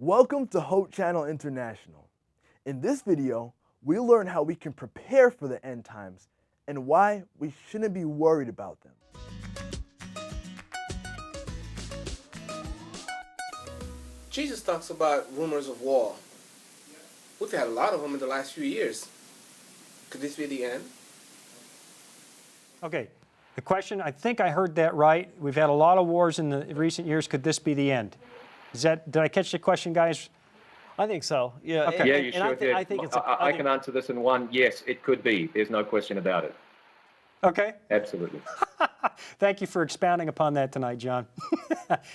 Welcome to Hope Channel International. In this video, we'll learn how we can prepare for the end times and why we shouldn't be worried about them. Jesus talks about rumors of war. We've had a lot of them in the last few years. Could this be the end? Okay, the question, I think I heard that right. We've had a lot of wars in the recent years. Could this be the end? Did I catch the question, guys? I think so. Yeah. Okay. Yeah, you sure did. I think it's. I can answer this in one. Yes, it could be. There's no question about it. Okay. Absolutely. Thank you for expounding upon that tonight, John.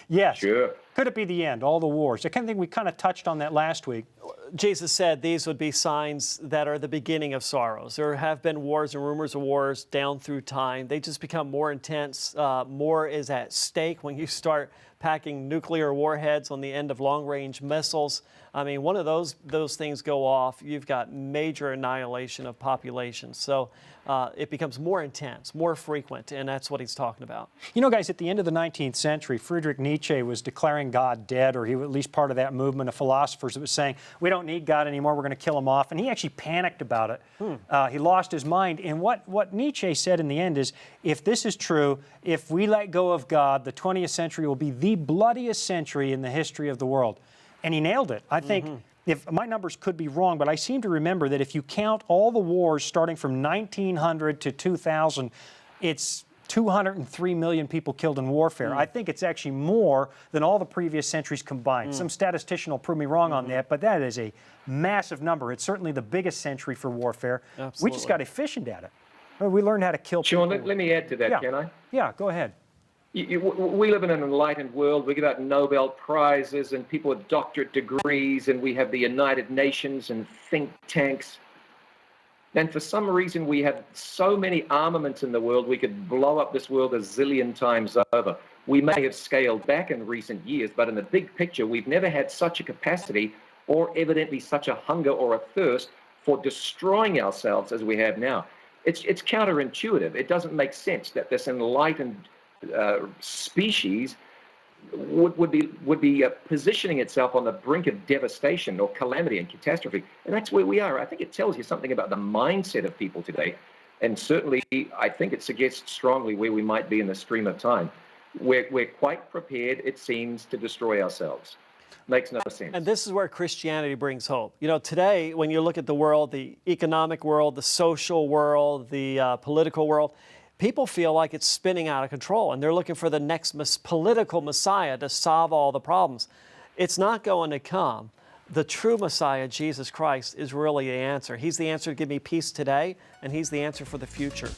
Yes. Sure. Could it be the end, all the wars? I kind of think we kind of touched on that last week. Jesus said these would be signs that are the beginning of sorrows. There have been wars and rumors of wars down through time. They just become more intense. More is at stake when you start packing nuclear warheads on the end of long-range missiles. I mean, one of those things go off, you've got major annihilation of populations. So it becomes more intense, more frequent, and that's what he's talking about. You know, guys, at the end of the 19th century, Friedrich Nietzsche was declaring God dead, or he was at least part of that movement of philosophers that was saying, we don't need God anymore, we're going to kill him off. And he actually panicked about it. He lost his mind. And what Nietzsche said in the end is, if this is true, if we let go of God, the 20th century will be the bloodiest century in the history of the world. And he nailed it. I think, if my numbers could be wrong, but I seem to remember that if you count all the wars starting from 1900 to 2000, it's 203 million people killed in warfare. I think it's actually more than all the previous centuries combined. Some statistician will prove me wrong on that, but that is a massive number. It's certainly the biggest century for warfare. Absolutely. We just got efficient at it. We learned how to kill people. Sean, let me add to that, Yeah. can I? Yeah, go ahead. We live in an enlightened world. We give out Nobel Prizes and people with doctorate degrees, and we have the United Nations and think tanks. And for some reason, we have so many armaments in the world, we could blow up this world a zillion times over. We may have scaled back in recent years, but in the big picture, we've never had such a capacity or evidently such a hunger or a thirst for destroying ourselves as we have now. It's counterintuitive. It doesn't make sense that this enlightened species would be positioning itself on the brink of devastation or calamity and catastrophe. And that's where we are. I think it tells you something about the mindset of people today. And certainly, I think it suggests strongly where we might be in the stream of time. We're quite prepared, it seems, to destroy ourselves. Makes no sense. And this is where Christianity brings hope. You know, today, when you look at the world, the economic world, the social world, the political world, people feel like it's spinning out of control, and they're looking for the next political Messiah to solve all the problems. It's not going to come. The true Messiah, Jesus Christ, is really the answer. He's the answer to give me peace today, and He's the answer for the future.